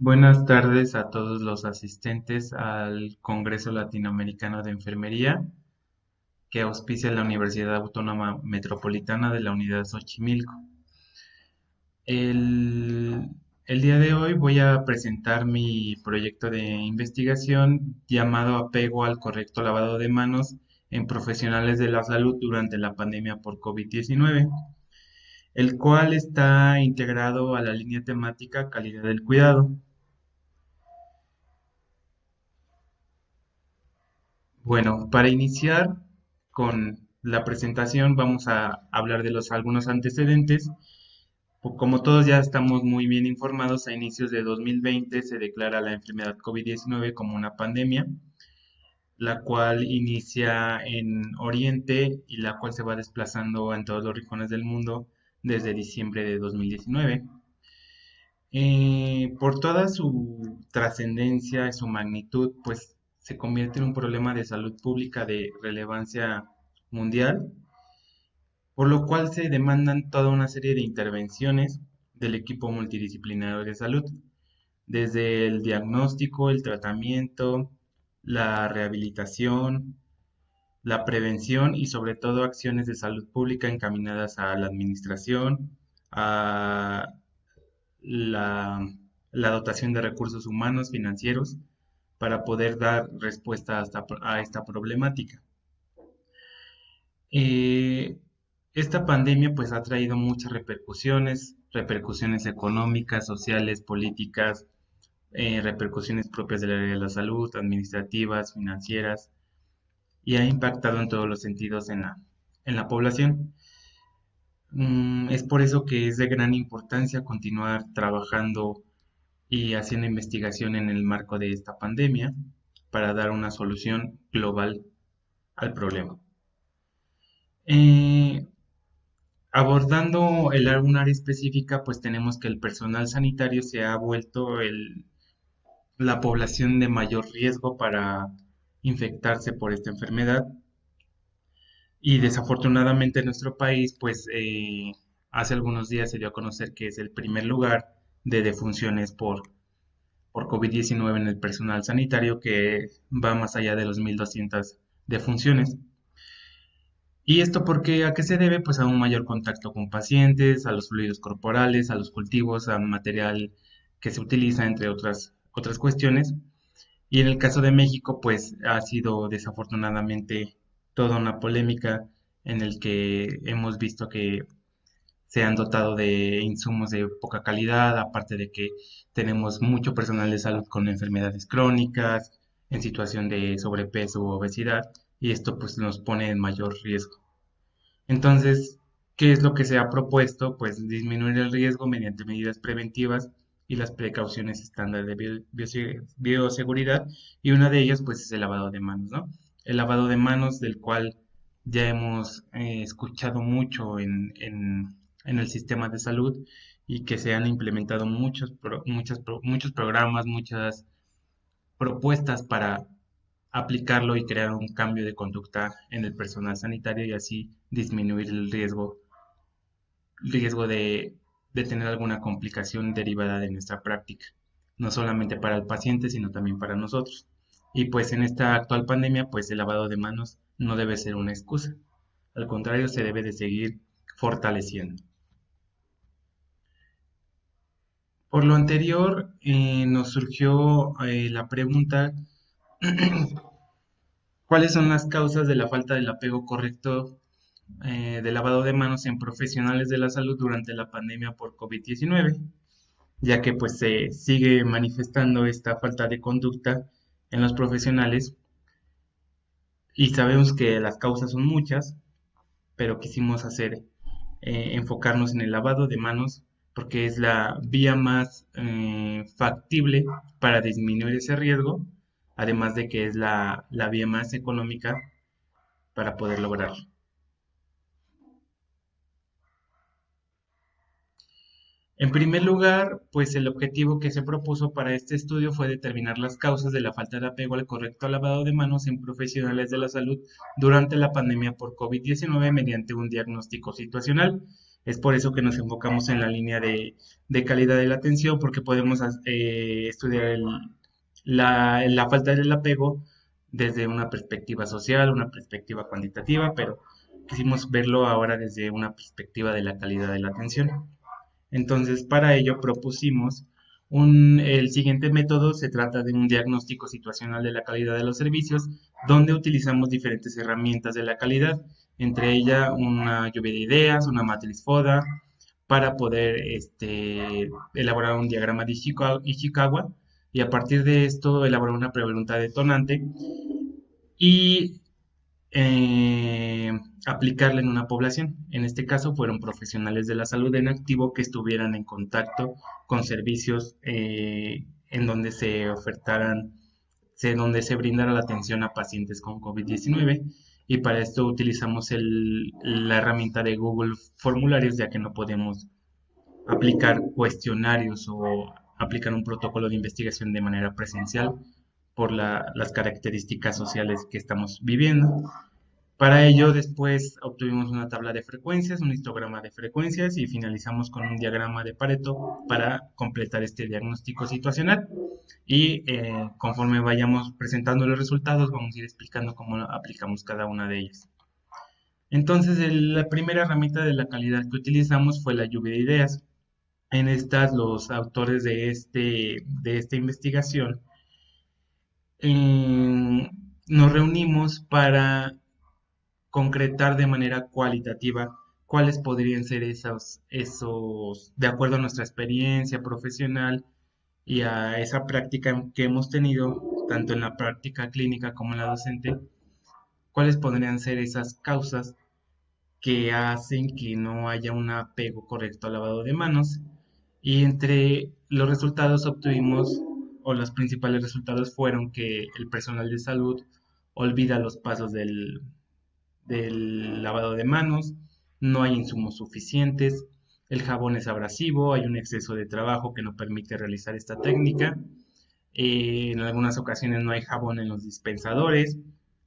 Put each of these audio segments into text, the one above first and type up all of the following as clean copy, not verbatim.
Buenas tardes a todos los asistentes al Congreso Latinoamericano de Enfermería que auspicia la Universidad Autónoma Metropolitana de la Unidad Xochimilco. El, el día de hoy voy a presentar mi proyecto de investigación llamado Apego al correcto lavado de manos en profesionales de la salud durante la pandemia por COVID-19, el cual está integrado a la línea temática Calidad del Cuidado. Bueno, para iniciar con la presentación vamos a hablar de los algunos antecedentes. Como todos ya estamos muy bien informados, a inicios de 2020 se declara la enfermedad COVID-19 como una pandemia, la cual inicia en Oriente y la cual se va desplazando en todos los rincones del mundo desde diciembre de 2019. Por toda su trascendencia y su magnitud, pues se convierte en un problema de salud pública de relevancia mundial, por lo cual se demandan toda una serie de intervenciones del equipo multidisciplinario de salud, desde el diagnóstico, el tratamiento, la rehabilitación, la prevención y sobre todo acciones de salud pública encaminadas a la administración, a la, la dotación de recursos humanos, financieros, para poder dar respuesta a esta problemática. Eh, Esta pandemia pues ha traído muchas repercusiones económicas, sociales, políticas, repercusiones propias del área de la salud, administrativas, financieras, y ha impactado en todos los sentidos en la población. Es por eso que es de gran importancia continuar trabajando y haciendo investigación en el marco de esta pandemia para dar una solución global al problema. Eh, Abordando un área específica, pues tenemos que el personal sanitario se ha vuelto la población de mayor riesgo para infectarse por esta enfermedad. Y desafortunadamente en nuestro país, pues hace algunos días se dio a conocer que es el primer lugar de defunciones por COVID-19 en el personal sanitario, que va más allá de los 1.200 defunciones. ¿Y esto a qué se debe? Pues a un mayor contacto con pacientes, a los fluidos corporales, a los cultivos, a material que se utiliza, entre otras cuestiones. Y en el caso de México, pues ha sido desafortunadamente toda una polémica en el que hemos visto que se han dotado de insumos de poca calidad, aparte de que tenemos mucho personal de salud con enfermedades crónicas, en situación de sobrepeso u obesidad, y esto pues nos pone en mayor riesgo. Entonces, ¿qué es lo que se ha propuesto? Pues disminuir el riesgo mediante medidas preventivas y las precauciones estándar de bioseguridad, y una de ellas pues es el lavado de manos, ¿no? El lavado de manos del cual ya hemos escuchado mucho en el sistema de salud y que se han implementado muchos programas, muchas propuestas para aplicarlo y crear un cambio de conducta en el personal sanitario y así disminuir el riesgo de tener alguna complicación derivada de nuestra práctica, no solamente para el paciente, sino también para nosotros. Y pues en esta actual pandemia, pues el lavado de manos no debe ser una excusa. Al contrario, se debe de seguir fortaleciendo. Por lo anterior, nos surgió la pregunta, ¿cuáles son las causas de la falta del apego correcto de lavado de manos en profesionales de la salud durante la pandemia por COVID-19? Ya que pues se sigue manifestando esta falta de conducta en los profesionales y sabemos que las causas son muchas, pero quisimos enfocarnos en el lavado de manos porque es la vía más factible para disminuir ese riesgo, además de que es la vía más económica para poder lograrlo. En primer lugar, pues el objetivo que se propuso para este estudio fue determinar las causas de la falta de apego al correcto lavado de manos en profesionales de la salud durante la pandemia por COVID-19 mediante un diagnóstico situacional. Es por eso que nos enfocamos en la línea de calidad de la atención, porque podemos estudiar la falta del apego desde una perspectiva social, una perspectiva cuantitativa, pero quisimos verlo ahora desde una perspectiva de la calidad de la atención. Entonces, para ello propusimos el siguiente método. Se trata de un diagnóstico situacional de la calidad de los servicios, donde utilizamos diferentes herramientas de la calidad, entre ellas una lluvia de ideas, una matriz FODA, para poder elaborar un diagrama de Ishikawa, y a partir de esto elaborar una pregunta detonante y eh, aplicarla en una población. En este caso fueron profesionales de la salud en activo que estuvieran en contacto con servicios en donde se ofertaran, donde se brindara la atención a pacientes con COVID-19. Y para esto utilizamos la herramienta de Google Formularios, ya que no podemos aplicar cuestionarios o aplicar un protocolo de investigación de manera presencial por las características sociales que estamos viviendo. Para ello, después obtuvimos una tabla de frecuencias, un histograma de frecuencias y finalizamos con un diagrama de Pareto para completar este diagnóstico situacional. Y conforme vayamos presentando los resultados, vamos a ir explicando cómo aplicamos cada una de ellas. Entonces, la primera herramienta de la calidad que utilizamos fue la lluvia de ideas. En estas, los autores de esta investigación nos reunimos para concretar de manera cualitativa cuáles podrían ser de acuerdo a nuestra experiencia profesional y a esa práctica que hemos tenido, tanto en la práctica clínica como en la docente, cuáles podrían ser esas causas que hacen que no haya un apego correcto al lavado de manos. Y entre los resultados obtuvimos, o los principales resultados fueron que el personal de salud olvida los pasos del lavado de manos, no hay insumos suficientes, el jabón es abrasivo, hay un exceso de trabajo que no permite realizar esta técnica, en algunas ocasiones no hay jabón en los dispensadores,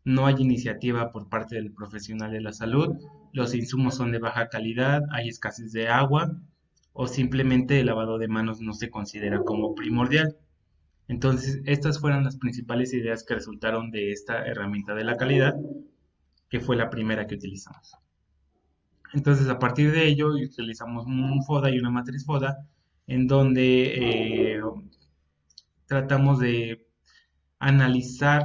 no hay iniciativa por parte del profesional de la salud, los insumos son de baja calidad, hay escasez de agua o simplemente el lavado de manos no se considera como primordial. Entonces, estas fueron las principales ideas que resultaron de esta herramienta de la calidad, que fue la primera que utilizamos. Entonces, a partir de ello, utilizamos un FODA y una matriz FODA, en donde tratamos de analizar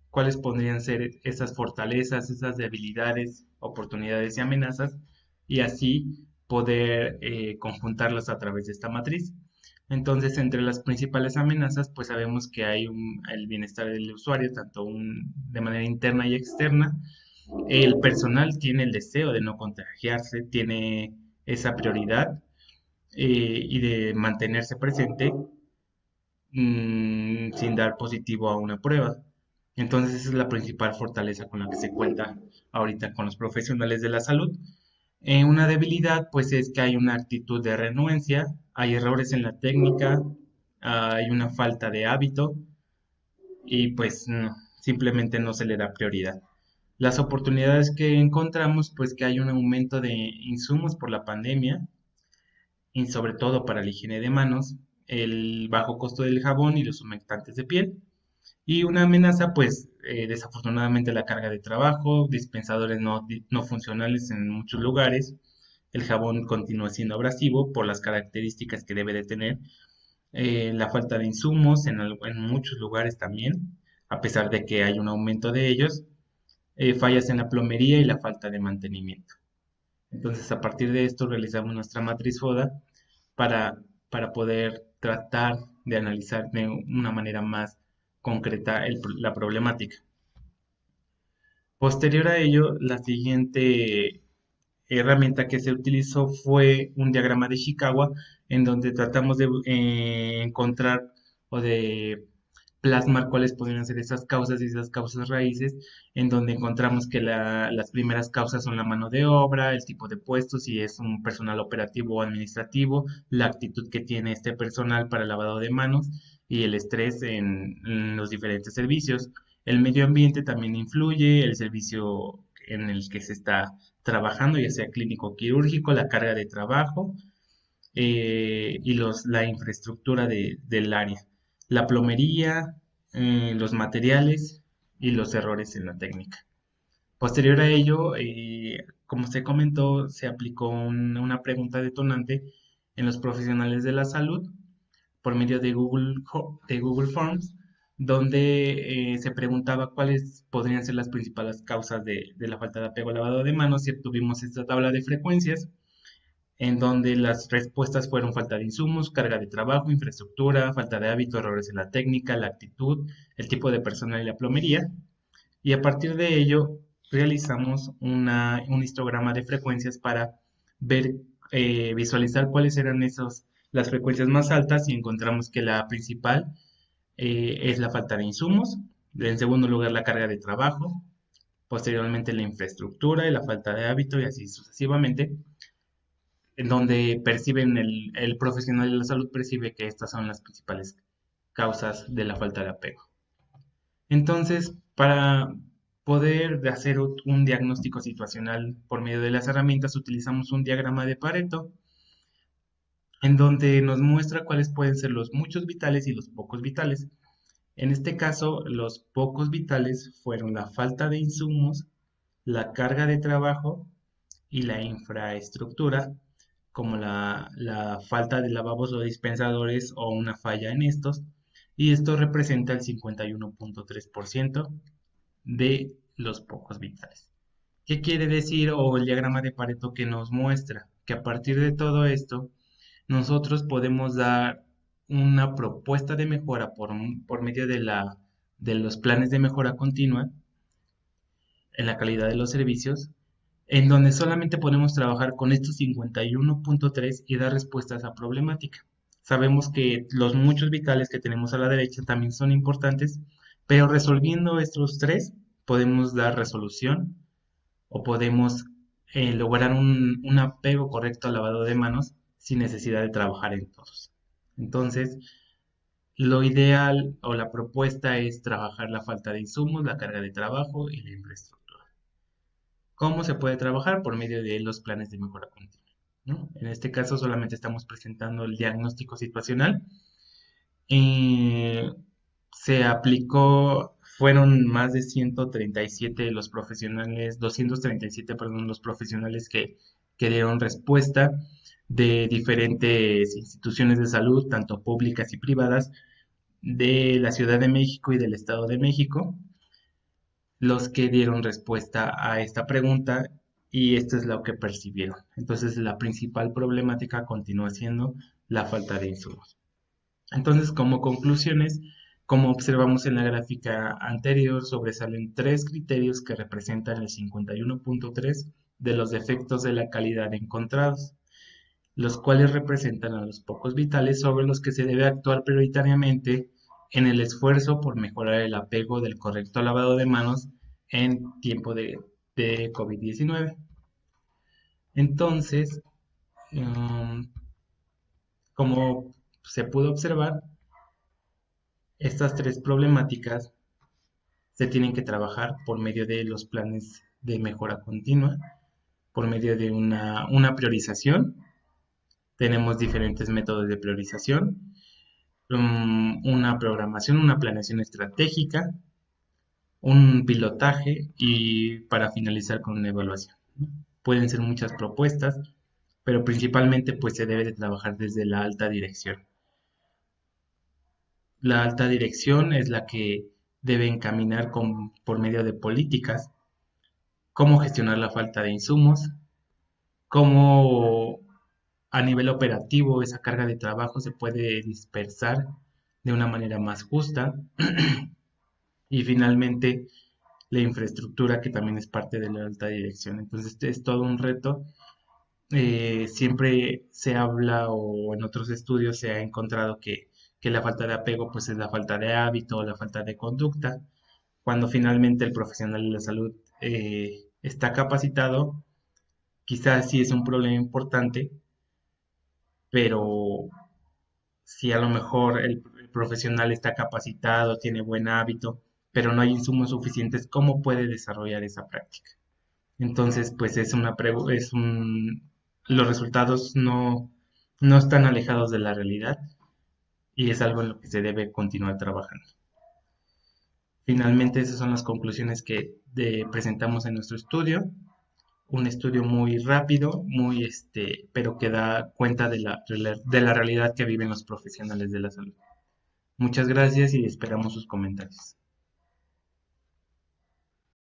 cuáles podrían ser esas fortalezas, esas debilidades, oportunidades y amenazas, y así poder conjuntarlas a través de esta matriz. Entonces, entre las principales amenazas, pues sabemos que hay el bienestar del usuario, tanto de manera interna y externa. El personal tiene el deseo de no contagiarse, tiene esa prioridad y de mantenerse presente sin dar positivo a una prueba. Entonces esa es la principal fortaleza con la que se cuenta ahorita con los profesionales de la salud. Una debilidad pues es que hay una actitud de renuencia, hay errores en la técnica, hay una falta de hábito y pues no, simplemente no se le da prioridad. Las oportunidades que encontramos pues que hay un aumento de insumos por la pandemia y sobre todo para la higiene de manos, el bajo costo del jabón y los humectantes de piel. Y una amenaza, pues desafortunadamente la carga de trabajo, dispensadores no funcionales en muchos lugares, el jabón continúa siendo abrasivo por las características que debe de tener, la falta de insumos en muchos lugares también, a pesar de que hay un aumento de ellos, fallas en la plomería y la falta de mantenimiento. Entonces, a partir de esto realizamos nuestra matriz FODA para, para poder tratar de analizar de una manera más concreta la problemática. Posterior a ello, la siguiente herramienta que se utilizó fue un diagrama de Ishikawa, en donde tratamos de encontrar o de plasmar cuáles podrían ser esas causas y esas causas raíces, en donde encontramos que las primeras causas son la mano de obra, el tipo de puesto, si es un personal operativo o administrativo, la actitud que tiene este personal para el lavado de manos y el estrés en los diferentes servicios. El medio ambiente también influye, el servicio en el que se está trabajando, ya sea clínico quirúrgico, la carga de trabajo y la infraestructura del área, la plomería, los materiales y los errores en la técnica. Posterior a ello, como se comentó, se aplicó una pregunta detonante en los profesionales de la salud por medio de de Google Forms, donde se preguntaba cuáles podrían ser las principales causas de la falta de apego al lavado de manos, y tuvimos esta tabla de frecuencias en donde las respuestas fueron falta de insumos, carga de trabajo, infraestructura, falta de hábito, errores en la técnica, la actitud, el tipo de personal y la plomería. Y a partir de ello realizamos un histograma de frecuencias para ver, visualizar cuáles eran las frecuencias más altas, y encontramos que la principal es la falta de insumos, en segundo lugar la carga de trabajo, posteriormente la infraestructura y la falta de hábito y así sucesivamente, en donde el profesional de la salud percibe que estas son las principales causas de la falta de apego. Entonces, para poder hacer un diagnóstico situacional por medio de las herramientas, utilizamos un diagrama de Pareto, en donde nos muestra cuáles pueden ser los muchos vitales y los pocos vitales. En este caso, los pocos vitales fueron la falta de insumos, la carga de trabajo y la infraestructura, como la falta de lavabos o dispensadores o una falla en estos, y esto representa el 51.3% de los pocos vitales. ¿Qué quiere decir o el diagrama de Pareto que nos muestra? Que a partir de todo esto, nosotros podemos dar una propuesta de mejora por medio de los planes de mejora continua en la calidad de los servicios, en donde solamente podemos trabajar con estos 51.3 y dar respuesta a esa problemática. Sabemos que los muchos vitales que tenemos a la derecha también son importantes, pero resolviendo estos tres podemos dar resolución o podemos lograr un apego correcto al lavado de manos sin necesidad de trabajar en todos. Entonces, lo ideal o la propuesta es trabajar la falta de insumos, la carga de trabajo y la infraestructura. ¿Cómo se puede trabajar? Por medio de los planes de mejora continua, ¿no? En este caso solamente estamos presentando el diagnóstico situacional. Eh, Se aplicó, fueron más de 137 los profesionales, 237, perdón, los profesionales que dieron respuesta de diferentes instituciones de salud, tanto públicas y privadas, de la Ciudad de México y del Estado de México, los que dieron respuesta a esta pregunta, y esto es lo que percibieron. Entonces, la principal problemática continúa siendo la falta de insumos. Entonces, como conclusiones, como observamos en la gráfica anterior, sobresalen tres criterios que representan el 51.3 de los defectos de la calidad encontrados, los cuales representan a los pocos vitales sobre los que se debe actuar prioritariamente en el esfuerzo por mejorar el apego del correcto lavado de manos en tiempo de COVID-19. Entonces, um, como se pudo observar, estas tres problemáticas se tienen que trabajar por medio de los planes de mejora continua, por medio de una priorización. Tenemos diferentes métodos de priorización, una programación, una planeación estratégica, un pilotaje y para finalizar con una evaluación, ¿no? Pueden ser muchas propuestas, pero principalmente pues se debe de trabajar desde la alta dirección. La alta dirección es la que debe encaminar por medio de políticas cómo gestionar la falta de insumos, cómo a nivel operativo esa carga de trabajo se puede dispersar de una manera más justa, y finalmente la infraestructura, que también es parte de la alta dirección. Entonces este es todo un reto. Siempre se habla o en otros estudios se ha encontrado que la falta de apego pues es la falta de hábito o la falta de conducta. Cuando finalmente el profesional de la salud está capacitado, quizás sí es un problema importante, pero si a lo mejor el profesional está capacitado, tiene buen hábito, pero no hay insumos suficientes, ¿cómo puede desarrollar esa práctica? Entonces, pues los resultados no están alejados de la realidad y es algo en lo que se debe continuar trabajando. Finalmente, esas son las conclusiones que presentamos en nuestro estudio. Un estudio muy rápido, pero que da cuenta de la realidad que viven los profesionales de la salud. Muchas gracias y esperamos sus comentarios.